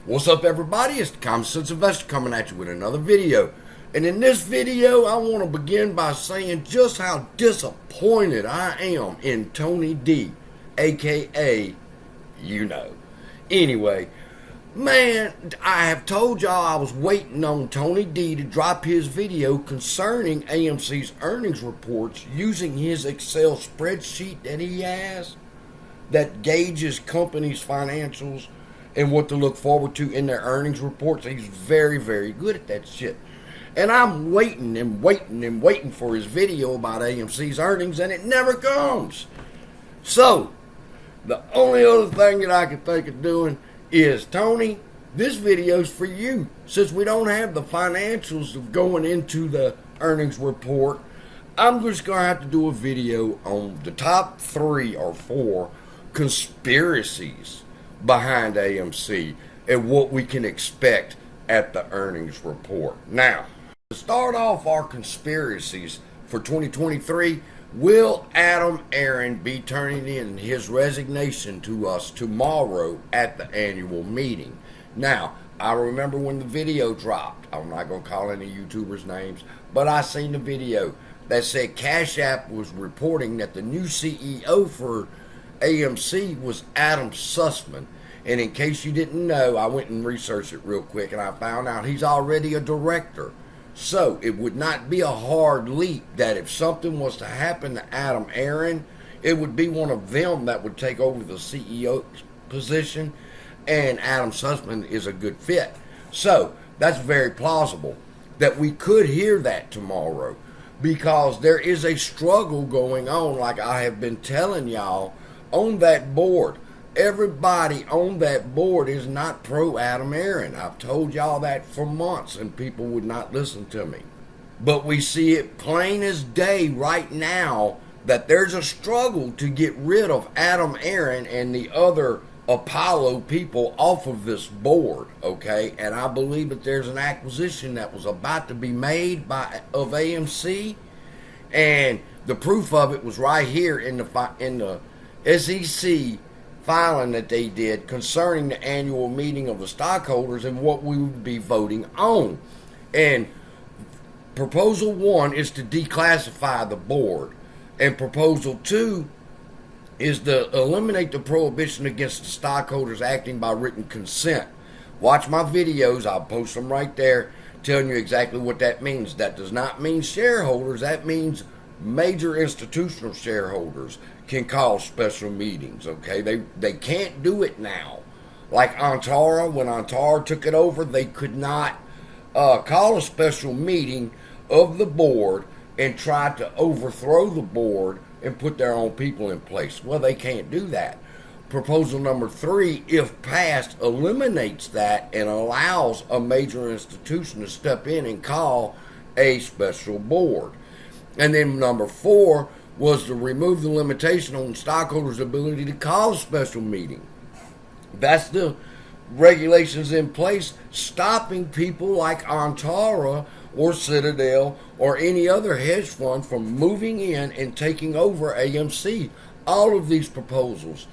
What's up, everybody? It's the Common Sense Investor coming at you with another video. And in this video, I want to begin by saying just how disappointed I am in Tony D, aka, you know. Anyway, man, I have told y'all I was waiting on Tony D to drop his video concerning AMC's earnings reports using his Excel spreadsheet that he has that gauges companies' financials and what to look forward to in their earnings reports. He's very, very good at that shit. And I'm waiting and waiting and waiting for his video about AMC's earnings, and it never comes. So, the only other thing that I can think of doing is, Tony, this video's for you. Since we don't have the financials of going into the earnings report, I'm just going to have to do a video on the top 3 or 4 conspiracies behind AMC and what we can expect at the earnings report. Now, to start off our conspiracies for 2023, will Adam Aron be turning in his resignation to us tomorrow at the annual meeting? Now, I remember when the video dropped, I'm not going to call any YouTubers' names, but I seen the video that said Cash App was reporting that the new CEO for AMC was Adam Sussman. And in case you didn't know, I went and researched it real quick, and I found out he's already a director. So it would not be a hard leap that if something was to happen to Adam Aron, it would be one of them that would take over the CEO position, and Adam Sussman is a good fit. So that's very plausible that we could hear that tomorrow, because there is a struggle going on, like I have been telling y'all, on that board. Everybody on that board is not pro Adam Aron. I've told y'all that for months, and people would not listen to me. But we see it plain as day right now that there's a struggle to get rid of Adam Aron and the other Apollo people off of this board, okay? And I believe that there's an acquisition that was about to be made of AMC, and the proof of it was right here in the SEC filing that they did concerning the annual meeting of the stockholders and what we would be voting on. And proposal 1 is to declassify the board, and proposal 2 is to eliminate the prohibition against the stockholders acting by written consent. Watch my videos, I'll post them right there telling you exactly what that means. That does not mean shareholders, that means major institutional shareholders can call special meetings, okay? They can't do it now. Like Antara, when Antara took it over, they could not call a special meeting of the board and try to overthrow the board and put their own people in place. Well, they can't do that. Proposal number 3, if passed, eliminates that and allows a major institution to step in and call a special board. And then number 4 was to remove the limitation on stockholders' ability to call a special meeting. That's the regulations in place stopping people like Antara or Citadel or any other hedge fund from moving in and taking over AMC. All of these proposals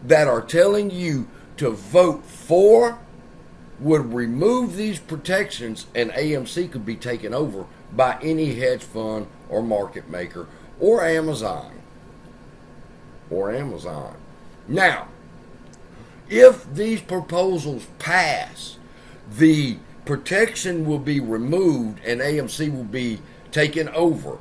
that are telling you to vote for would remove these protections, and AMC could be taken over by any hedge fund or market maker or Amazon. Now, if these proposals pass, the protection will be removed and AMC will be taken over.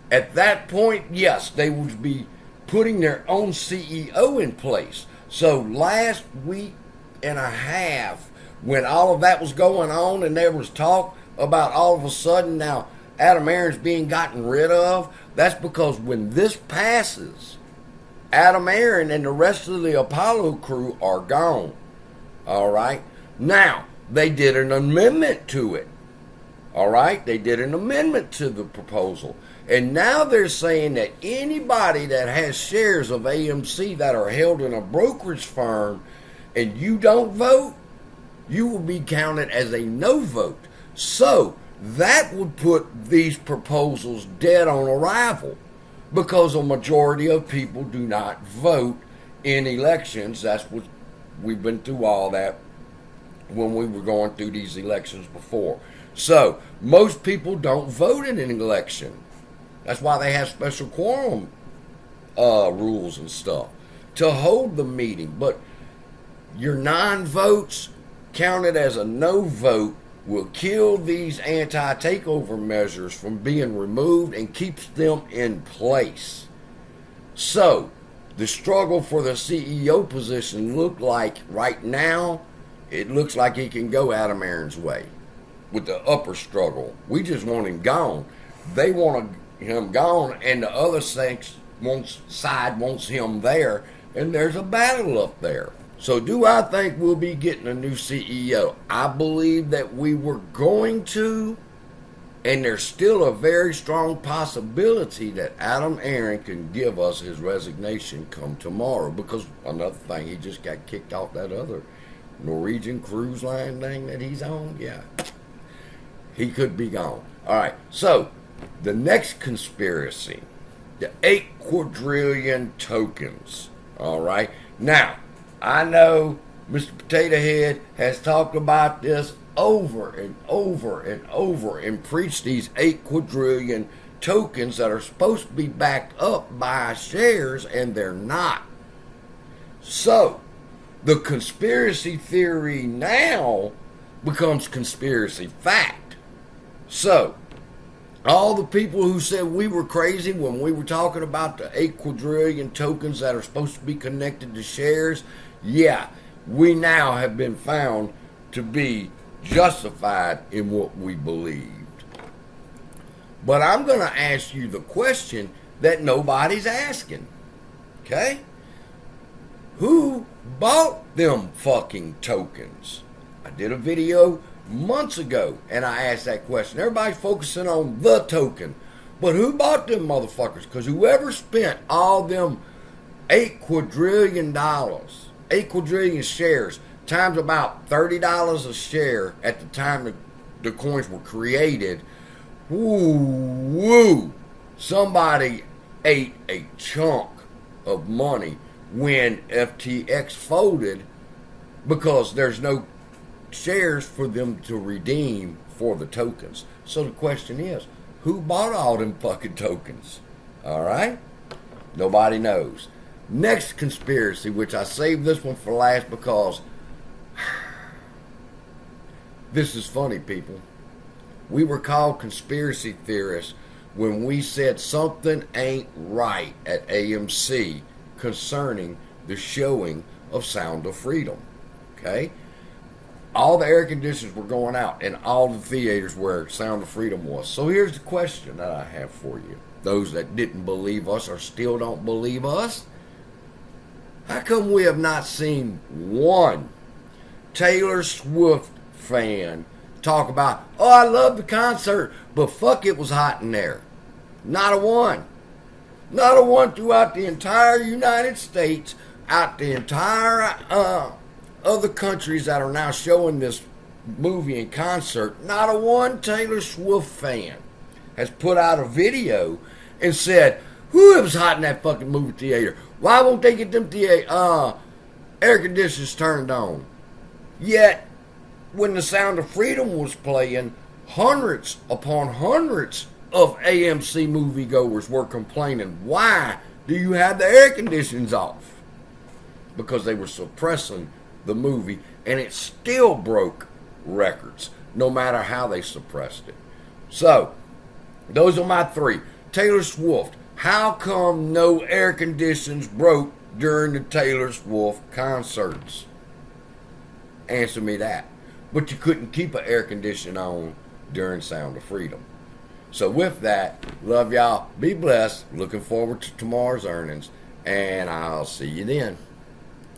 At that point, yes, they would be putting their own CEO in place. So last week and a half, when all of that was going on and there was talk about all of a sudden now Adam Aron's being gotten rid of, that's because when this passes, Adam Aron and the rest of the Apollo crew are gone. All right? Now, they did an amendment to it. All right? They did an amendment to the proposal. And now they're saying that anybody that has shares of AMC that are held in a brokerage firm and you don't vote, you will be counted as a no vote. So that would put these proposals dead on arrival, because a majority of people do not vote in elections. That's what we've been through all that when we were going through these elections before. So, most people don't vote in an election. That's why they have special quorum rules and stuff to hold the meeting. But your non-votes counted as a no vote will kill these anti-takeover measures from being removed and keeps them in place. So, the struggle for the CEO position look like right now, it looks like it can go Adam Aaron's way with the upper struggle. We just want him gone. They want him gone, and the other side wants him there, and there's a battle up there. So do I think we'll be getting a new CEO? I believe that we were going to, and there's still a very strong possibility that Adam Aaron can give us his resignation come tomorrow, because another thing, he just got kicked off that other Norwegian cruise line thing that he's on. Yeah, he could be gone. All right, so the next conspiracy, the 8 quadrillion tokens. All right, now I know Mr. Potato Head has talked about this over and over and over and preached these 8 quadrillion tokens that are supposed to be backed up by shares, and they're not. So the conspiracy theory now becomes conspiracy fact. So all the people who said we were crazy when we were talking about the 8 quadrillion tokens that are supposed to be connected to shares, yeah, we now have been found to be justified in what we believed. But I'm going to ask you the question that nobody's asking. Okay? Who bought them fucking tokens? I did a video months ago and I asked that question. Everybody's focusing on the token. But who bought them motherfuckers? Because whoever spent all them $8 quadrillion, 8 quadrillion shares, times about $30 a share at the time the coins were created, woo, somebody ate a chunk of money when FTX folded, because there's no shares for them to redeem for the tokens. So the question is, who bought all them fucking tokens? All right? Nobody knows. Next conspiracy, which I saved this one for last because this is funny, people. We were called conspiracy theorists when we said something ain't right at AMC concerning the showing of Sound of Freedom. Okay? All the air conditioners were going out in all the theaters where Sound of Freedom was. So here's the question that I have for you. Those that didn't believe us or still don't believe us, how come we have not seen one Taylor Swift fan talk about, oh, I love the concert, but fuck, it was hot in there? Not a one. Not a one throughout the entire United States, out the entire other countries that are now showing this movie in concert. Not a one Taylor Swift fan has put out a video and said, whew, it was hot in that fucking movie theater. Why won't they get them air conditioners turned on? Yet, when the Sound of Freedom was playing, hundreds upon hundreds of AMC moviegoers were complaining, why do you have the air conditioners off? Because they were suppressing the movie, and it still broke records, no matter how they suppressed it. So, those are my 3. Taylor Swift. How come no air conditions broke during the Taylor Swift concerts? Answer me that. But you couldn't keep an air conditioner on during Sound of Freedom. So with that, love y'all. Be blessed. Looking forward to tomorrow's earnings. And I'll see you then.